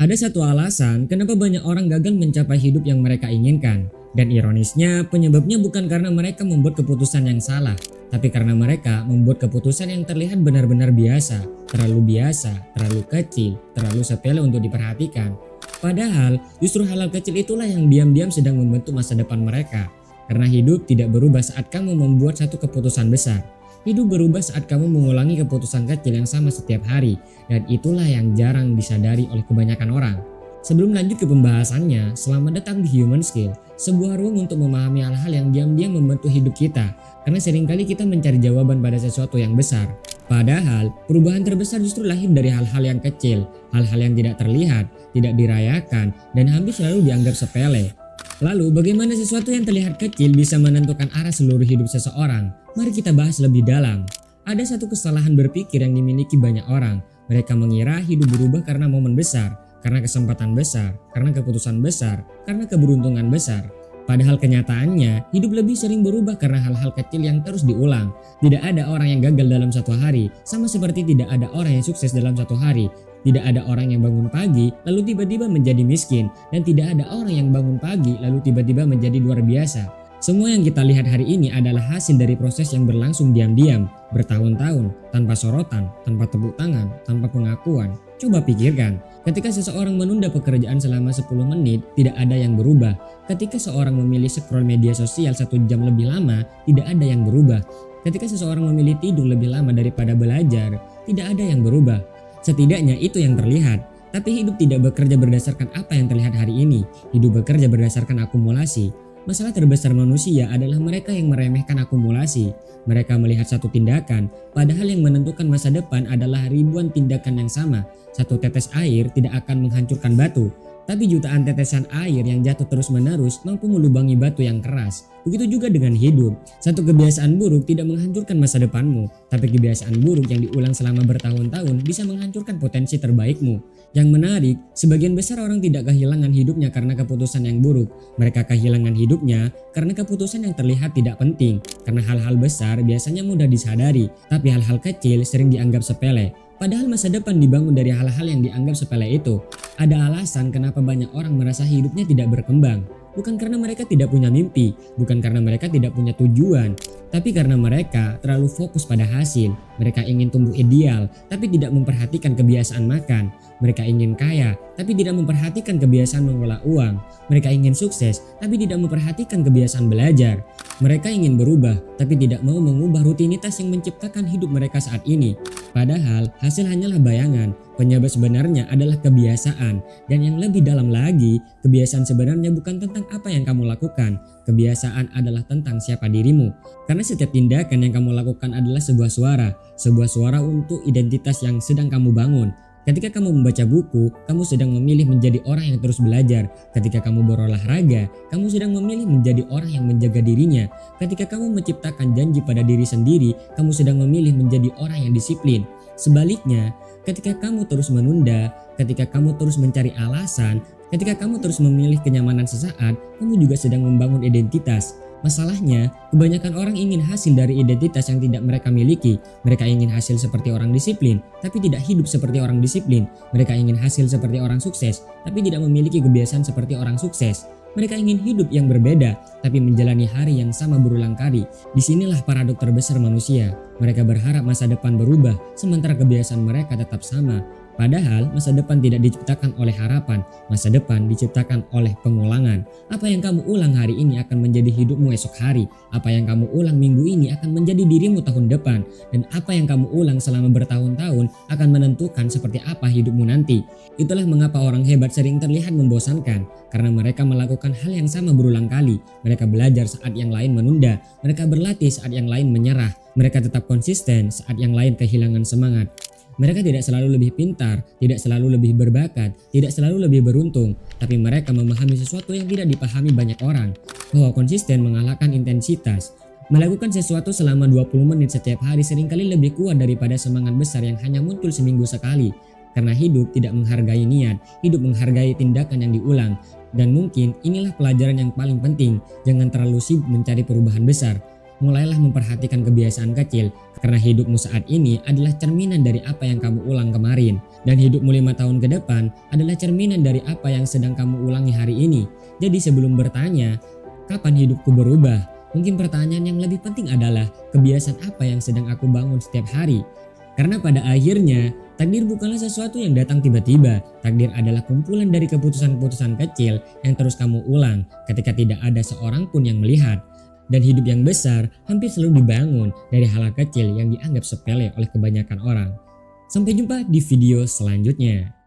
Ada satu alasan kenapa banyak orang gagal mencapai hidup yang mereka inginkan. Dan ironisnya, penyebabnya bukan karena mereka membuat keputusan yang salah, tapi karena mereka membuat keputusan yang terlihat benar-benar biasa, terlalu kecil, terlalu sepele untuk diperhatikan. Padahal, justru hal-hal kecil itulah yang diam-diam sedang membentuk masa depan mereka. Karena hidup tidak berubah saat kamu membuat satu keputusan besar. Hidup berubah saat kamu mengulangi keputusan kecil yang sama setiap hari, dan itulah yang jarang disadari oleh kebanyakan orang. Sebelum lanjut ke pembahasannya, selamat datang di Human Skill, sebuah ruang untuk memahami hal-hal yang diam-diam membentuk hidup kita, karena seringkali kita mencari jawaban pada sesuatu yang besar. Padahal, perubahan terbesar justru lahir dari hal-hal yang kecil, hal-hal yang tidak terlihat, tidak dirayakan, dan hampir selalu dianggap sepele. Lalu, bagaimana sesuatu yang terlihat kecil bisa menentukan arah seluruh hidup seseorang? Mari kita bahas lebih dalam. Ada satu kesalahan berpikir yang dimiliki banyak orang. Mereka mengira hidup berubah karena momen besar, karena kesempatan besar, karena keputusan besar, karena keberuntungan besar. Padahal kenyataannya, hidup lebih sering berubah karena hal-hal kecil yang terus diulang. Tidak ada orang yang gagal dalam satu hari, sama seperti tidak ada orang yang sukses dalam satu hari. Tidak ada orang yang bangun pagi lalu tiba-tiba menjadi miskin, dan tidak ada orang yang bangun pagi lalu tiba-tiba menjadi luar biasa. Semua yang kita lihat hari ini adalah hasil dari proses yang berlangsung diam-diam, bertahun-tahun, tanpa sorotan, tanpa tepuk tangan, tanpa pengakuan. Coba pikirkan, ketika seseorang menunda pekerjaan selama 10 menit, tidak ada yang berubah. Ketika seorang memilih scroll media sosial 1 jam lebih lama, tidak ada yang berubah. Ketika seseorang memilih tidur lebih lama daripada belajar, tidak ada yang berubah. Setidaknya itu yang terlihat. Tapi hidup tidak bekerja berdasarkan apa yang terlihat hari ini. Hidup bekerja berdasarkan akumulasi. Masalah terbesar manusia adalah mereka yang meremehkan akumulasi. Mereka melihat satu tindakan, padahal yang menentukan masa depan adalah ribuan tindakan yang sama. Satu tetes air tidak akan menghancurkan batu, tapi jutaan tetesan air yang jatuh terus-menerus mampu melubangi batu yang keras. Begitu juga dengan hidup. Satu kebiasaan buruk tidak menghancurkan masa depanmu, tapi kebiasaan buruk yang diulang selama bertahun-tahun bisa menghancurkan potensi terbaikmu. Yang menarik, sebagian besar orang tidak kehilangan hidupnya karena keputusan yang buruk. Mereka kehilangan hidupnya karena keputusan yang terlihat tidak penting. Karena hal-hal besar biasanya mudah disadari, tapi hal-hal kecil sering dianggap sepele. Padahal masa depan dibangun dari hal-hal yang dianggap sepele itu. Ada alasan kenapa banyak orang merasa hidupnya tidak berkembang. Bukan karena mereka tidak punya mimpi, bukan karena mereka tidak punya tujuan, tapi karena mereka terlalu fokus pada hasil. Mereka ingin tumbuh ideal, tapi tidak memperhatikan kebiasaan makan. Mereka ingin kaya, tapi tidak memperhatikan kebiasaan mengelola uang. Mereka ingin sukses, tapi tidak memperhatikan kebiasaan belajar. Mereka ingin berubah, tapi tidak mau mengubah rutinitas yang menciptakan hidup mereka saat ini. Padahal hasil hanyalah bayangan. Penyebab sebenarnya adalah kebiasaan, dan yang lebih dalam lagi, kebiasaan sebenarnya bukan tentang apa yang kamu lakukan. Kebiasaan adalah tentang siapa dirimu. Karena setiap tindakan yang kamu lakukan adalah sebuah suara untuk identitas yang sedang kamu bangun. Ketika kamu membaca buku, kamu sedang memilih menjadi orang yang terus belajar. Ketika kamu berolahraga, kamu sedang memilih menjadi orang yang menjaga dirinya. Ketika kamu menciptakan janji pada diri sendiri, kamu sedang memilih menjadi orang yang disiplin. Sebaliknya, ketika kamu terus menunda, ketika kamu terus mencari alasan, ketika kamu terus memilih kenyamanan sesaat, kamu juga sedang membangun identitas. Masalahnya, kebanyakan orang ingin hasil dari identitas yang tidak mereka miliki. Mereka ingin hasil seperti orang disiplin, tapi tidak hidup seperti orang disiplin. Mereka ingin hasil seperti orang sukses, tapi tidak memiliki kebiasaan seperti orang sukses. Mereka ingin hidup yang berbeda, tapi menjalani hari yang sama berulang kali. Disinilah paradok terbesar manusia. Mereka berharap masa depan berubah, sementara kebiasaan mereka tetap sama. Padahal masa depan tidak diciptakan oleh harapan, masa depan diciptakan oleh pengulangan. Apa yang kamu ulang hari ini akan menjadi hidupmu esok hari. Apa yang kamu ulang minggu ini akan menjadi dirimu tahun depan. Dan apa yang kamu ulang selama bertahun-tahun akan menentukan seperti apa hidupmu nanti. Itulah mengapa orang hebat sering terlihat membosankan, karena mereka melakukan hal yang sama berulang kali. Mereka belajar saat yang lain menunda, mereka berlatih saat yang lain menyerah, mereka tetap konsisten saat yang lain kehilangan semangat. Mereka tidak selalu lebih pintar, tidak selalu lebih berbakat, tidak selalu lebih beruntung, tapi mereka memahami sesuatu yang tidak dipahami banyak orang, bahwa konsisten mengalahkan intensitas. Melakukan sesuatu selama 20 menit setiap hari seringkali lebih kuat daripada semangat besar yang hanya muncul seminggu sekali. Karena hidup tidak menghargai niat, hidup menghargai tindakan yang diulang. Dan mungkin inilah pelajaran yang paling penting, jangan terlalu sibuk mencari perubahan besar. mulailah memperhatikan kebiasaan kecil, karena hidupmu saat ini adalah cerminan dari apa yang kamu ulang kemarin, dan hidupmu 5 tahun ke depan adalah cerminan dari apa yang sedang kamu ulangi hari ini. Jadi sebelum bertanya, kapan hidupku berubah? Mungkin pertanyaan yang lebih penting adalah kebiasaan apa yang sedang aku bangun setiap hari. Karena pada akhirnya, takdir bukanlah sesuatu yang datang tiba-tiba. Takdir adalah kumpulan dari keputusan-keputusan kecil yang terus kamu ulang ketika tidak ada seorang pun yang melihat. Dan hidup yang besar hampir selalu dibangun dari hal-hal kecil yang dianggap sepele oleh kebanyakan orang. Sampai jumpa di video selanjutnya.